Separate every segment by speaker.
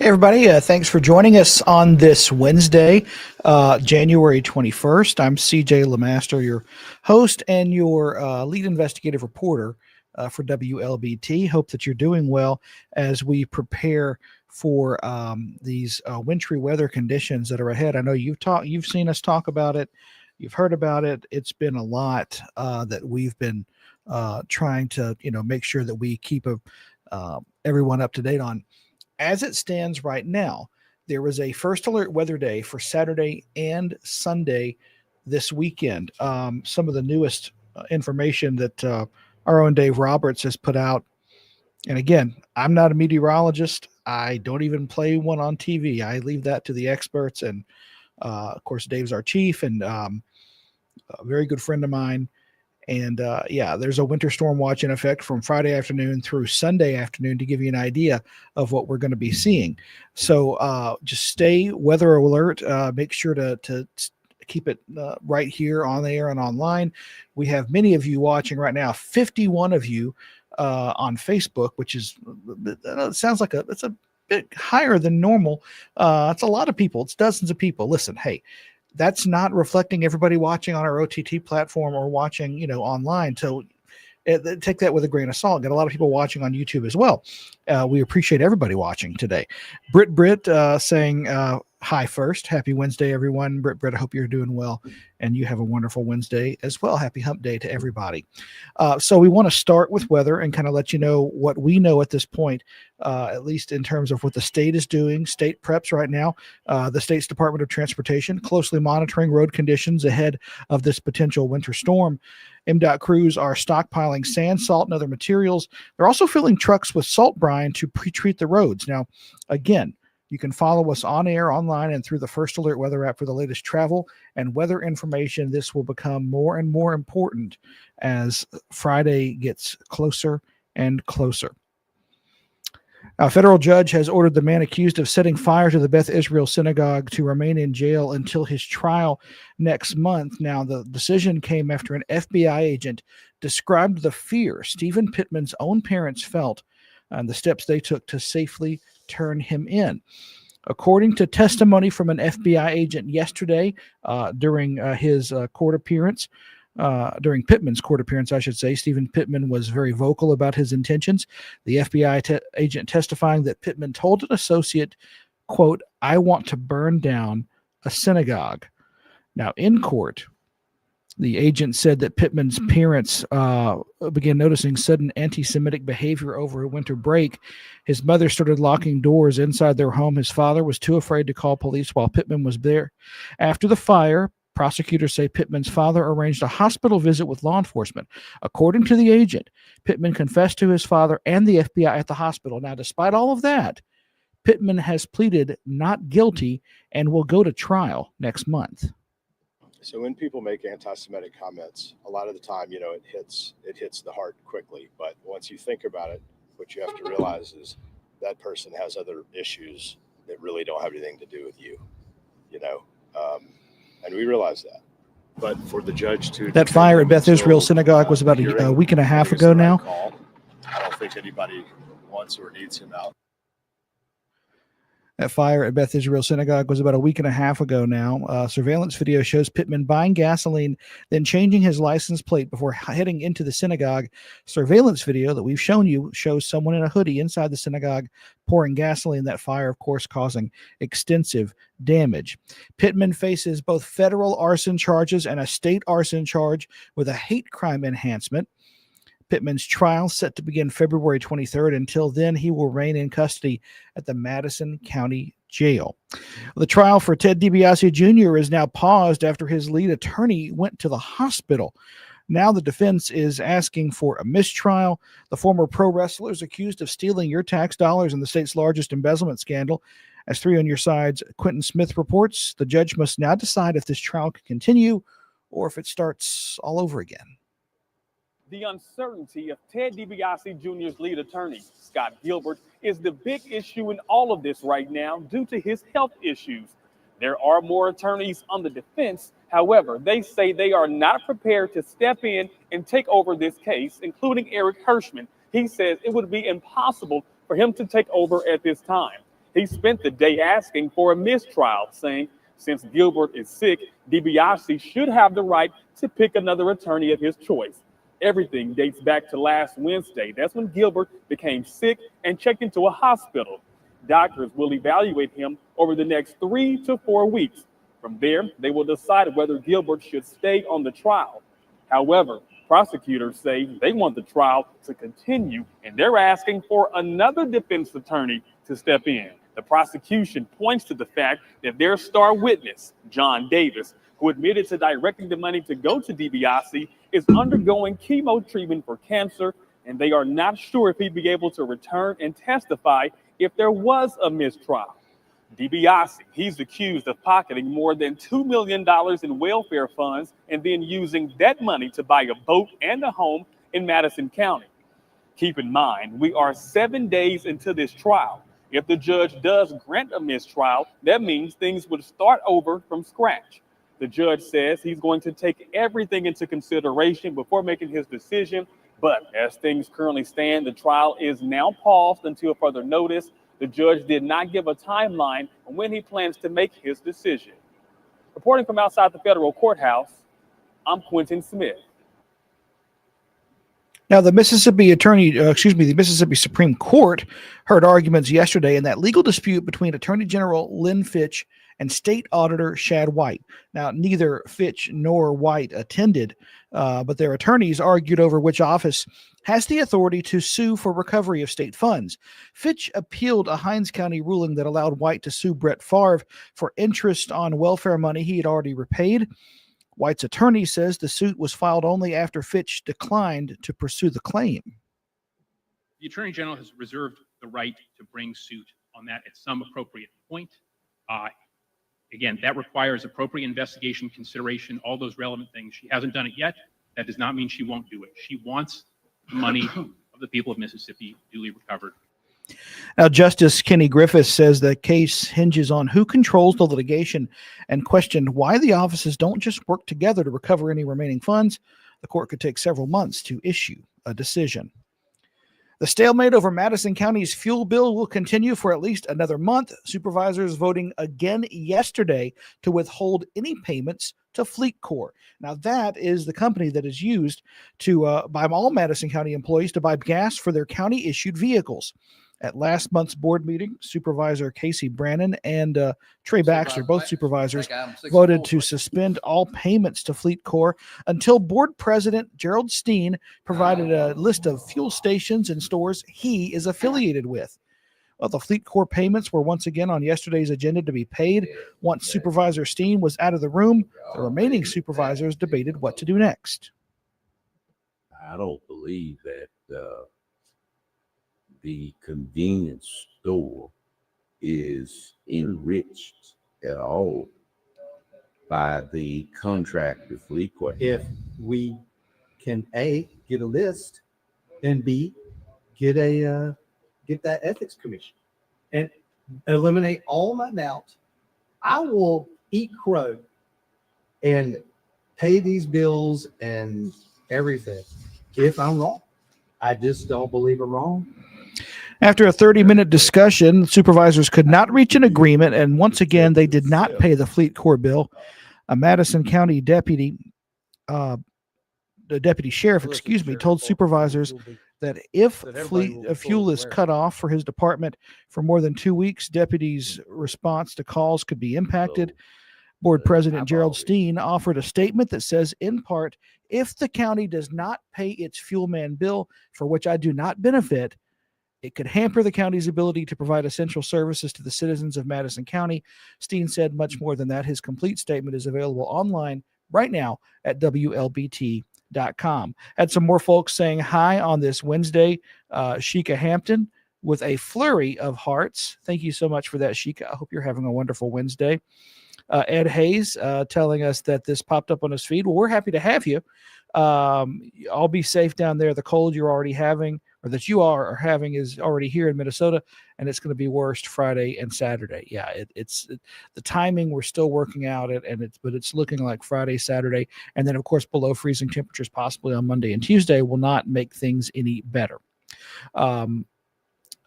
Speaker 1: Hey, everybody. Thanks for joining us on this Wednesday, January 21st. I'm CJ LeMaster, your host and your lead investigative reporter for WLBT. Hope that you're doing well as we prepare for these wintry weather conditions that are ahead. I know you've seen us talk about it. You've heard about it. It's been a lot that we've been trying to, make sure that we keep everyone up to date on. As it stands right now, there was a first alert weather day for Saturday and Sunday this weekend. Some of the newest information that our own Dave Roberts has put out. And again, I'm not a meteorologist. I don't even play one on TV. I leave that to the experts. And of course, Dave's our chief and a very good friend of mine. And there's a winter storm watch in effect from Friday afternoon through Sunday afternoon to give you an idea of what we're going to be seeing. So just stay weather alert. Make sure to keep it right here on the air and online. We have many of you watching right now, 51 of you on Facebook, which is, it sounds like it's a bit higher than normal. It's a lot of people. It's dozens of people. Listen, hey, that's not reflecting everybody watching on our OTT platform or watching, online. So take that with a grain of salt. Got a lot of people watching on YouTube as well. We appreciate everybody watching today. Britt saying hi first. Happy Wednesday, everyone. Britt, I hope you're doing well and you have a wonderful Wednesday as well. Happy hump day to everybody. So we want to start with weather and kind of let you know what we know at this point, at least in terms of what the state is doing. State preps right now. The state's Department of Transportation closely monitoring road conditions ahead of this potential winter storm. MDOT crews are stockpiling sand, salt, and other materials. They're also filling trucks with salt brine to pre-treat the roads. Now, again, you can follow us on air, online, and through the First Alert Weather app for the latest travel and weather information. This will become more and more important as Friday gets closer and closer. A federal judge has ordered the man accused of setting fire to the Beth Israel synagogue to remain in jail until his trial next month. Now, the decision came after an FBI agent described the fear Stephen Pittman's own parents felt and the steps they took to safely turn him in. According to testimony from an FBI agent yesterday during his court appearance, during Pittman's court appearance, I should say, Stephen Pittman was very vocal about his intentions. The FBI agent testifying that Pittman told an associate, quote, "I want to burn down a synagogue." Now, in court, the agent said that Pittman's parents began noticing sudden anti-Semitic behavior over a winter break. His mother started locking doors inside their home. His father was too afraid to call police while Pittman was there. After the fire, prosecutors say Pittman's father arranged a hospital visit with law enforcement. According to the agent, Pittman confessed to his father and the FBI at the hospital. Now, despite all of that, Pittman has pleaded not guilty and will go to trial next month.
Speaker 2: So when people make anti-Semitic comments, a lot of the time, it hits the heart quickly. But once you think about it, what you have to realize is that person has other issues that really don't have anything to do with you, you know, um, and we realize that. But for the judge to
Speaker 1: that fire at Beth Israel Synagogue was about a week and a half ago now.
Speaker 2: I don't think anybody wants or needs him out.
Speaker 1: That fire at Beth Israel Synagogue was about a week and a half ago now. Surveillance video shows Pittman buying gasoline, then changing his license plate before heading into the synagogue. Surveillance video that we've shown you shows someone in a hoodie inside the synagogue pouring gasoline. That fire, of course, causing extensive damage. Pittman faces both federal arson charges and a state arson charge with a hate crime enhancement. Pittman's trial set to begin February 23rd. Until then, he will remain in custody at the Madison County Jail. The trial for Ted DiBiase Jr. is now paused after his lead attorney went to the hospital. Now the defense is asking for a mistrial. The former pro wrestler is accused of stealing your tax dollars in the state's largest embezzlement scandal. As 3 on Your Side's Quentin Smith reports, the judge must now decide if this trial can continue or if it starts all over again.
Speaker 3: The uncertainty of Ted DiBiase Jr.'s lead attorney, Scott Gilbert, is the big issue in all of this right now due to his health issues. There are more attorneys on the defense. However, they say they are not prepared to step in and take over this case, including Eric Hirschman. He says it would be impossible for him to take over at this time. He spent the day asking for a mistrial, saying since Gilbert is sick, DiBiase should have the right to pick another attorney of his choice. Everything dates back to last Wednesday. That's when Gilbert became sick and checked into a hospital. Doctors will evaluate him over the next 3 to 4 weeks. From there, they will decide whether Gilbert should stay on the trial. However, prosecutors say they want the trial to continue, and they're asking for another defense attorney to step in. The prosecution points to the fact that their star witness, John Davis, who admitted to directing the money to go to DiBiase, is undergoing chemo treatment for cancer, and they are not sure if he'd be able to return and testify if there was a mistrial. DiBiase, he's accused of pocketing more than $2 million in welfare funds and then using that money to buy a boat and a home in Madison County. Keep in mind, we are 7 days into this trial. If the judge does grant a mistrial, that means things would start over from scratch. The judge says he's going to take everything into consideration before making his decision. But as things currently stand, the trial is now paused until further notice. The judge did not give a timeline on when he plans to make his decision. Reporting from outside the federal courthouse, I'm Quentin Smith.
Speaker 1: Now, the Mississippi Supreme Court heard arguments yesterday in that legal dispute between Attorney General Lynn Fitch and State Auditor Shad White. Now, neither Fitch nor White attended, but their attorneys argued over which office has the authority to sue for recovery of state funds. Fitch appealed a Hinds County ruling that allowed White to sue Brett Favre for interest on welfare money he had already repaid. White's attorney says the suit was filed only after Fitch declined to pursue the claim.
Speaker 4: The Attorney General has reserved the right to bring suit on that at some appropriate point. Again, that requires appropriate investigation, consideration, all those relevant things. She hasn't done it yet. That does not mean she won't do it. She wants the money of the people of Mississippi duly recovered.
Speaker 1: Now, Justice Kenny Griffiths says the case hinges on who controls the litigation and questioned why the offices don't just work together to recover any remaining funds. The court could take several months to issue a decision. The stalemate over Madison County's fuel bill will continue for at least another month. Supervisors voting again yesterday to withhold any payments to Fleet Corp. Now, that is the company that is used to by all Madison County employees to buy gas for their county-issued vehicles. At last month's board meeting, Supervisor Casey Brannon and Trey Baxter, both supervisors, voted to suspend all payments to Fleet Corp until Board President Gerald Steen provided a list of fuel stations and stores he is affiliated with. Well, the Fleet Corp payments were once again on yesterday's agenda to be paid. Once Supervisor Steen was out of the room, the remaining supervisors debated what to do next.
Speaker 5: I don't believe that the convenience store is enriched at all by the contractor fleet coordinator.
Speaker 6: If we can A, get a list, and B, get that ethics commission and eliminate all my doubts, I will eat crow and pay these bills and everything if I'm wrong. I just don't believe I'm wrong.
Speaker 1: After a 30-minute discussion, supervisors could not reach an agreement, and once again, they did not pay the Fleet Corps bill. A Madison County deputy, the deputy sheriff, told supervisors that if fuel is cut off for his department for more than 2 weeks, deputies' response to calls could be impacted. Board President Gerald Steen offered a statement that says, in part, if the county does not pay its fuel man bill, for which I do not benefit, it could hamper the county's ability to provide essential services to the citizens of Madison County. Steen said much more than that. His complete statement is available online right now at WLBT.com. Had some more folks saying hi on this Wednesday. Sheikah Hampton with a flurry of hearts. Thank you so much for that, Sheikah. I hope you're having a wonderful Wednesday. Ed Hayes telling us that this popped up on his feed. Well, we're happy to have you. I'll be safe down there. The cold you're already having, or that you are having, is already here in Minnesota, and it's going to be worse Friday and Saturday. Yeah, it's the timing we're still working out it, but it's looking like Friday, Saturday, and then of course below freezing temperatures possibly on Monday and Tuesday will not make things any better.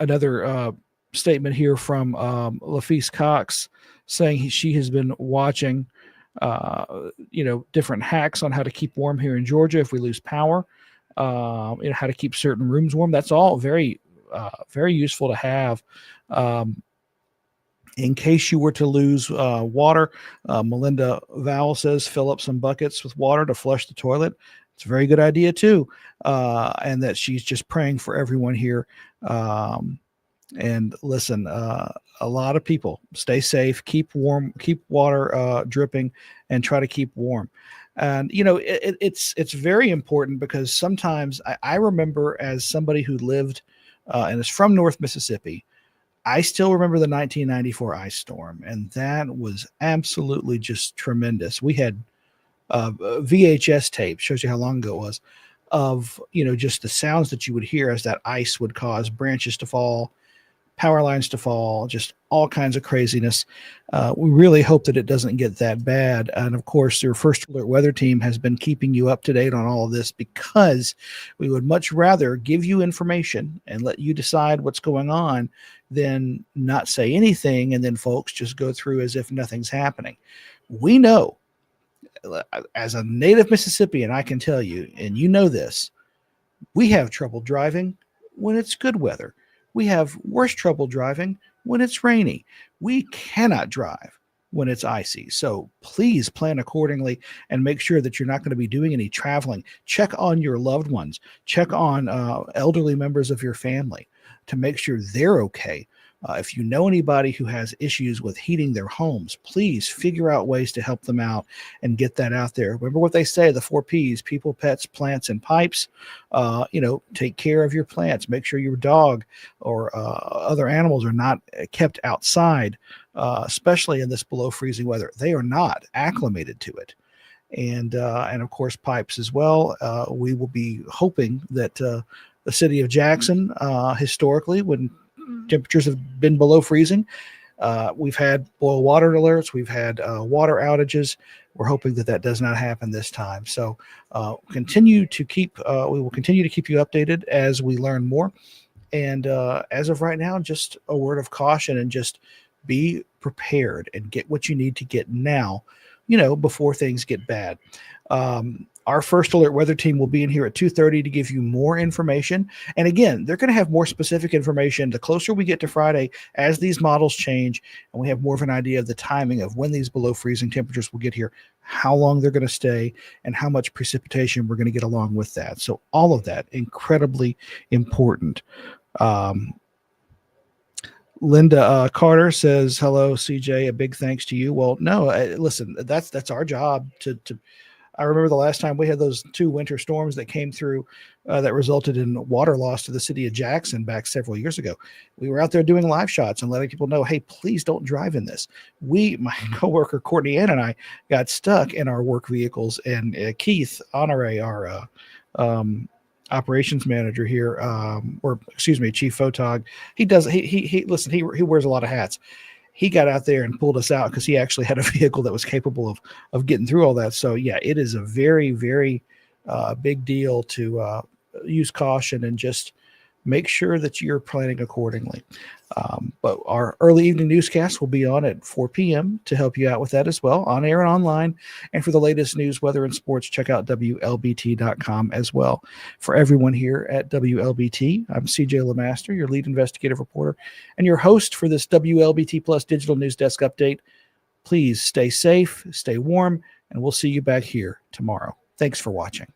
Speaker 1: Another statement here from LaFeece Cox saying she has been watching different hacks on how to keep warm here in Georgia if we lose power, how to keep certain rooms warm. That's all very useful to have. In case you were to lose water, Melinda Vowell says fill up some buckets with water to flush the toilet. It's a very good idea too. And that she's just praying for everyone here. And listen, a lot of people stay safe, keep warm, keep water dripping, and try to keep warm. And it's very important because sometimes I remember, as somebody who lived and is from North Mississippi, I still remember the 1994 ice storm, and that was absolutely just tremendous. We had VHS tape, shows you how long ago it was, of just the sounds that you would hear as that ice would cause branches to fall, power lines to fall, just all kinds of craziness. We really hope that it doesn't get that bad. And of course, your First Alert Weather Team has been keeping you up to date on all of this, because we would much rather give you information and let you decide what's going on than not say anything and then folks just go through as if nothing's happening. We know, as a native Mississippian, I can tell you, and you know this, we have trouble driving when it's good weather. We have worse trouble driving when it's rainy. We cannot drive when it's icy. So please plan accordingly and make sure that you're not going to be doing any traveling. Check on your loved ones. Check on elderly members of your family to make sure they're okay. If you know anybody who has issues with heating their homes, please figure out ways to help them out and get that out there. Remember what they say, the 4 Ps: people, pets, plants, and pipes. Take care of your plants. Make sure your dog or other animals are not kept outside, especially in this below freezing weather. They are not acclimated to it. And of course, pipes as well. We will be hoping that the city of Jackson, historically, when temperatures have been below freezing, we've had boil water alerts, we've had water outages. We're hoping that does not happen this time. So we will continue to keep you updated as we learn more. And as of right now, just a word of caution, and just be prepared and get what you need to get now, before things get bad. Our First Alert Weather Team will be in here at 2:30 to give you more information. And again, they're going to have more specific information the closer we get to Friday, as these models change and we have more of an idea of the timing of when these below freezing temperatures will get here, how long they're going to stay, and how much precipitation we're going to get along with that. So all of that, incredibly important. Linda Carter says, hello, CJ, a big thanks to you. Well, no, listen, that's our job to I remember the last time we had those 2 winter storms that came through. that resulted in water loss to the city of Jackson back several years ago. We were out there doing live shots and letting people know, hey, please don't drive in this. My coworker Courtney Ann and I got stuck in our work vehicles, and Keith Honore, our operations manager here, Chief Photog, he wears a lot of hats. He got out there and pulled us out because he actually had a vehicle that was capable of getting through all that. So yeah, it is a very, very big deal to use caution and just make sure that you're planning accordingly. But our early evening newscast will be on at 4 p.m. to help you out with that as well, on air and online. And for the latest news, weather, and sports, check out WLBT.com as well. For everyone here at WLBT, I'm CJ LeMaster, your lead investigative reporter and your host for this WLBT Plus Digital News Desk update. Please stay safe, stay warm, and we'll see you back here tomorrow. Thanks for watching.